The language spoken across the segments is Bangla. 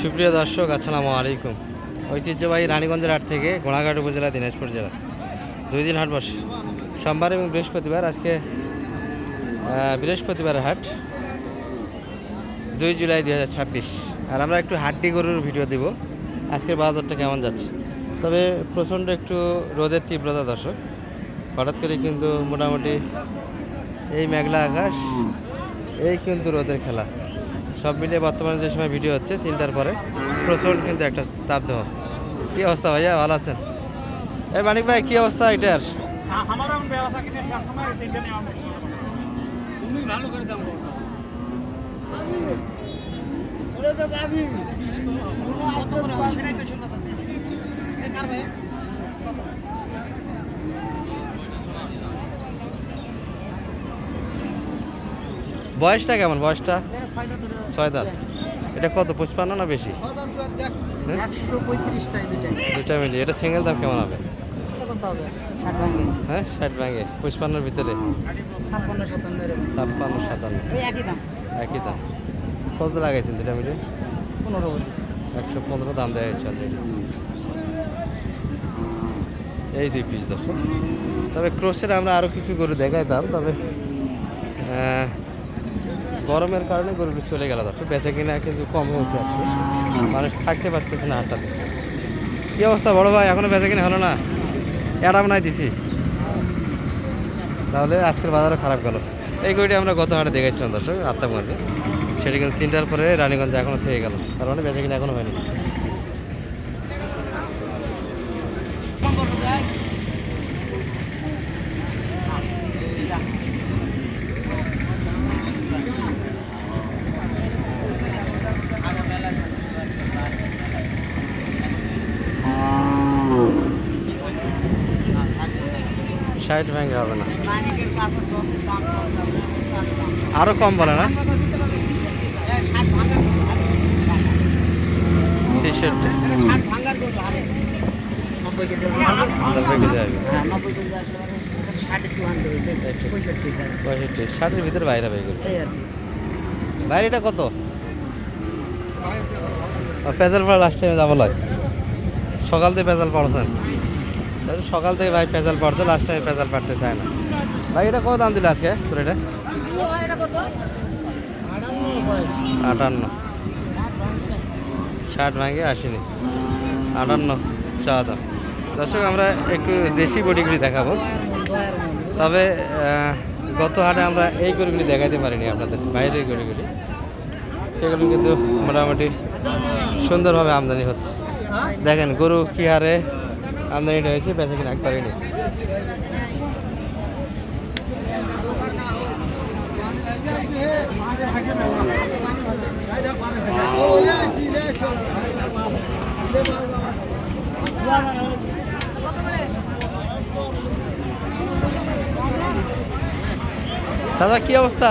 সুপ্রিয় দর্শক, আসসালামু আলাইকুম। ঐতিহ্যবাহী রানীগঞ্জের হাট থেকে ঘোড়াঘাট উপজেলা, দিনাজপুর জেলা 2 দিন হাট বসে, সোমবার এবং বৃহস্পতিবার। আজকে বৃহস্পতিবার হাট, 2 জুলাই 2026। আর আমরা একটু হাড্ডি গরুর ভিডিও দিব। আজকের বাজারটা কেমন যাচ্ছে? তবে প্রচণ্ড একটু রোদের তীব্রতা দর্শক। হঠাৎ করে কিন্তু মোটামুটি এই মেঘলা আকাশ, এই কিন্তু রোদের খেলা, সব মিলিয়ে বর্তমানে যে সময় ভিডিও হচ্ছে 3টার পরে, প্রচণ্ড কিন্তু একটা তাপদাহ। কী অবস্থা ভাইয়া, ভালো আছেন? এই মানিক ভাই, কী অবস্থা এটার? বয়সটা কেমন? বয়সটা 6 দাঁত। এটা কত, 55 না বেশি? 135 চাই দুইটা মিলিয়ে। এটা সিঙ্গেল দাম কেমন হবে? হ্যাঁ, 60 ভাঙে, 55-র ভিতরে, 56-57 একই দাম। কত লাগাইছেন দুটা মিলে? 115 দাম দেওয়া হয়েছে অলরেডি। এই 2 পিস দর্শক। তবে ক্রোসের আমরা আরও কিছু গরু দেখাইতাম, তবে গরমের কারণে গরুগুলো চলে গেল দর্শক। বেচা কিনা কিন্তু কম হয়েছে আজকে, মানুষ থাকতে পারতেছে না হাটটাতে। কী অবস্থা বড় ভাই, এখনও বেচা কিনা হলো না? অ্যাডাম নাই দিছি, তাহলে আজকের বাজারও খারাপ গেল। এই গরুটি আমরা গত হাটে দেখেছিলাম দর্শক, আত্মাগঞ্জে। সেটি কিন্তু 3টার পরে রানীগঞ্জে এখনও থেকে গেল, তার মানে বেচা কিনা এখনও হয়নি। ষাট ভাঙে হবে না, আরো কম বলে না? 60-এর ভিতরে বাইরে হয়ে গেল। বাইরেটা কত? পেঁচাল পড়া লাস্ট টাইমে যাবো লাগে, সকাল থেকে পেঁচাল পড়ছেন। সকাল থেকে ভাই পেঁচাল পড়ছে, লাস্ট টাইমে পেঁচাল পাড়তে চায় না ভাই। এটা কত দাম দিল আজকে তোর? এটা 58। 60 ভাঙে আসেনি, 58 চা দাম। দর্শক, আমরা একটু দেশি বডিগুলি দেখাবো। তবে গত হাটে আমরা এই গরুগুলি দেখাতে পারিনি আপনাদের, বাইরের গরুগুলি, সেগুলো কিন্তু মোটামুটি সুন্দরভাবে আমদানি হচ্ছে। দেখেন গরু কী হারে আমদানিটা হয়েছে, বেচা কিনা একবারই নেই। দাদা কি অবস্থা?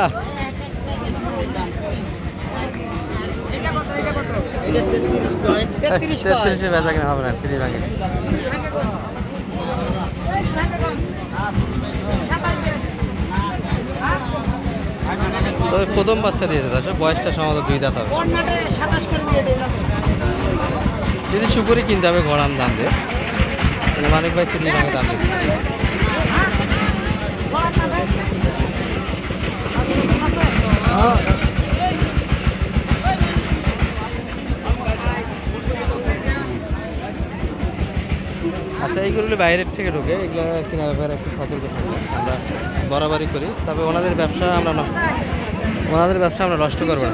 33 বেচা কিনা হবে না, 30 ভাঙে। তবে প্রথম বাচ্চা দিয়েছে দর্শক, বয়সটা সম্ভবত 2 দাঁত হবে। যদি সুপুরি কিনতে হবে ঘোড়ান দাম দিয়ে, মানিক ভাই 30 ভাঙে দাম দিচ্ছে। আচ্ছা, এইগুলো বাইরের থেকে ঢুকে, এগুলো কেনার ব্যাপারে একটু সতর্ক থাকবো। আমরা বরাবরই করি, তবে ওনাদের ব্যবসা আমরা নষ্ট করবো না,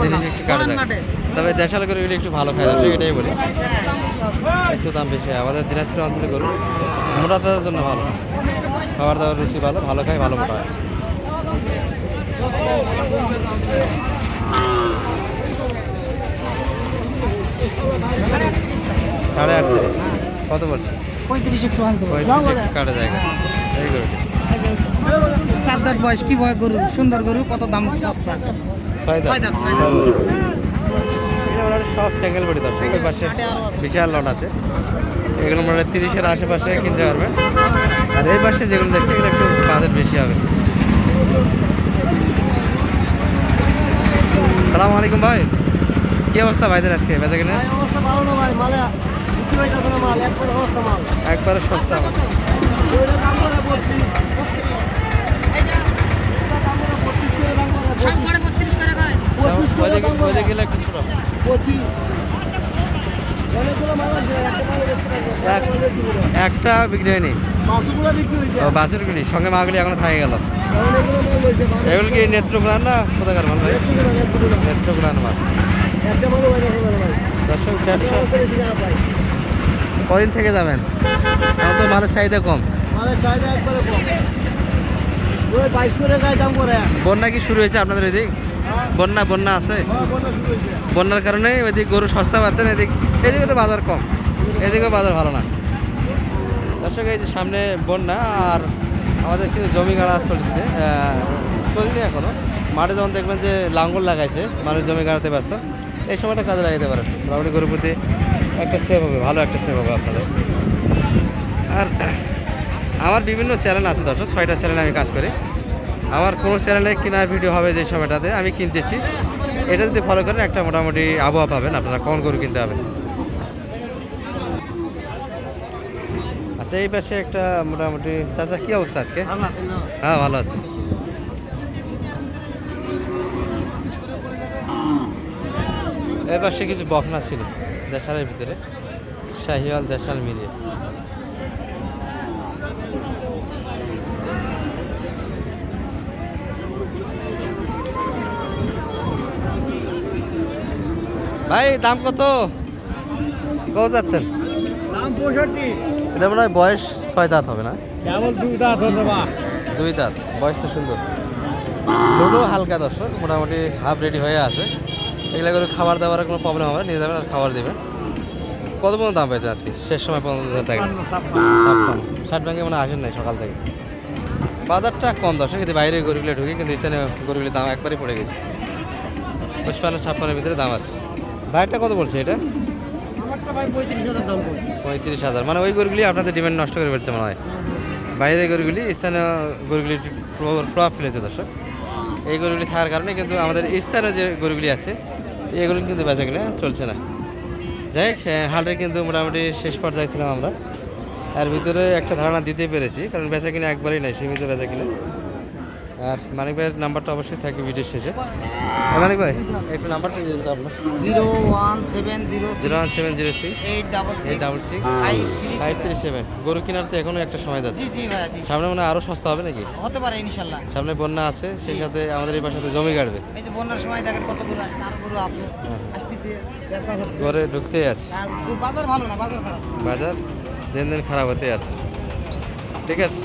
জিনিস একটু কাটে যায়। তবে দেশাল গরুগুলি একটু ভালো খায় দর্শক, এটাই বলি। একটু দাম বেশি, আমাদের দিনাজপুর অঞ্চলে গরু মোটা তাদের জন্য ভালো, খাবার দাবার রুচি ভালো, ভালো খায়, ভালো মোটা হয়। সাড়ে 38 কত বলছে? 35 একটু আনতে হবে, 35 একটু কাটা জায়গা। এই গরুটি 7 দাঁত বয়স, কি ভয় গরু, সুন্দর গরু, কত দাম? সস্তা, 6 দাঁত। সব সিঙ্গেল বডি দর্শক, ওই পাশে বিশাল লট আছে, এগুলো মানে 30-এর আশেপাশে কিনতে পারবেন। আর এই পাশে যেগুলো দেখছি এগুলো একটু বাজেট বেশি হবে। সালাম আলাইকুম ভাই, কি অবস্থা ভাইদের আজকে বেচা কিনা? ভাই অবস্থা ভালো না ভাই, মালে বিক্রি হইতাছে না মাল, একবার অবস্থা মাল। একবারে সস্তা। কত ওইটা দাম করে 32, এটা ওইটা দাম করে 32 করে দাম করে সব 25, করে 32 করে কয় 25 করে ওইদিকে দাম করে ওইদিকে গেলে একটু ছোট। 25। অনেকগুলো মাল আছে, একটা মাল দেখতে পারবো, সব মাল দেখতে পারবো। একটা বিক্রি হয়নি। বাসুগুলো বিক্রি হইছে, ও বাছুর কিনি সঙ্গে মাগুলি এখনো থাকে গেল। অনেকগুলো মাল হইছে। এগুলো কি নেত্রকোনার না কোথাকার মাল ভাই? নেত্রকোনার মাল। একটা মালও হয় না সবার ভাই। দর্শক ব্যবসা ব্যবসা বেশি খারাপ ভাই। কদিন থেকে যাবেন? এখন তো মালের চাহিদা কম। মালের চাহিদা একবারে কম। ওই 22 করে গায়ে দাম করে। বন্যা কি শুরু হয়েছে আপনাদের এদিক? হ্যাঁ, বন্যা আছে? বন্যা শুরু হয়েছে। বন্যার কারণে ওইদিক গরু সস্তা পাচ্ছেন, এদিকে তো বাজার কম, এদিকেও বাজার ভালো না। দর্শক এই যে সামনে বন্যা আর আমাদের কিন্তু জমি গাড়া চলছে, চলিনি এখনো। মাঠে যখন দেখবেন যে লাঙ্গল লাগাইছে, মানুষ জমি গাড়াতে ব্যস্ত, এই সময়টা কাজে লাগাতে পারেন। মোটামুটি গরুর প্রতি একটা সেভ হবে, ভালো একটা সেভ হবে আপনাদের। আর আমার বিভিন্ন চ্যানেল আছে দর্শক, 6টা চ্যানেলে আমি কাজ করি। আমার কোনো চ্যানেলে কেনার ভিডিও হবে যে সময়টাতে আমি কিনতেছি, এটা যদি ফলো করেন একটা মোটামুটি আবহাওয়া পাবেন আপনারা কখন গরু কিনতে হবে। আচ্ছা এই পাশে একটা মোটামুটি চাচা কি অবস্থা আজকে? হ্যাঁ ভালো আছে। এই পাশে কিছু বকনা ছিল দেশালের ভিতরে, শাহিওয়াল দেশাল মিলিয়ে। ভাই দাম কত কত যাচ্ছেন? দাম 65, এটা মনে হয় বয়স 6 দাঁত হবে না? কেবল 2 দাঁত হতে বা। 2 দাঁত, বয়স তো সুন্দর। লোডও হালকা দর্শক, মোটামুটি হাফ রেডি হয়ে আছে। এগুলো করে খাবার দাবারের কোনো প্রবলেম হবে না, নিয়ে যাবেন আর খাবার দেবেন। কত পর্যন্ত দাম পেয়েছে আজকে? শেষ সময় 15,000 টাকা। 56 60 ব্যাংকে মানে আসেন নাই সকাল থেকে। বাজারটা কম দর্শক, কিন্তু বাইরে গরুগুলো ঢুকে, কিন্তু স্থানীয় গরুগুলির দাম একবারই পড়ে গেছে। 55-56 ভিতরে দাম আছে। ভাইটা কত বলছে এটা? আমারটা ভাই 35,000 দাম পড়ছে। 35,000, মানে ওই গরুগুলি আপনাদের ডিমান্ড নষ্ট করে ফেলছে মনে হয়। বাইরের গরুগুলি স্থানীয় গরুগুলি প্রভাব ফেলেছে দর্শক। এই গরুগুলি থাকার কারণে কিন্তু আমাদের স্থানীয় যে গরুগুলি আছে এগুলো কিন্তু বেচা কিনা চলছে না। যাই হোক, হাটের কিন্তু মোটামুটি শেষ পর্যায়ে ছিলাম আমরা। এর ভিতরে একটা ধারণা দিতে পেরেছি, কারণ বেচা কিনা একবারই নাই, সীমিত বেচা কিনা। আর মানিক ভাইয়ের নাম্বারটা অবশ্যই থাকবে ভিডিওর শেষে। মানিক ভাই একটু নাম্বারটা দিয়ে দিন তো আপনার। 01706 01706 866 866 537। গরু কেনার তো এখনো একটা সময় যাচ্ছে। জি জি ভাইয়া জি, সামনে মনে হয় আরো সস্তা হবে নাকি? হতে পারে ইনশাল্লাহ। সামনে বন্যা আছে, সেই সাথে আমাদের এই পাশে জমি কাটবে। এই যে বন্যার সময় দেখেন কত গরু আসছে, আরো গরু আছে আসতেছে, বেচা হচ্ছে। ঘরে ঢুকতেই আছে, আর বাজার ভালো না, বাজার খারাপ। বাজার দিন দিন খারাপ হতে আছে। ঠিক আছে।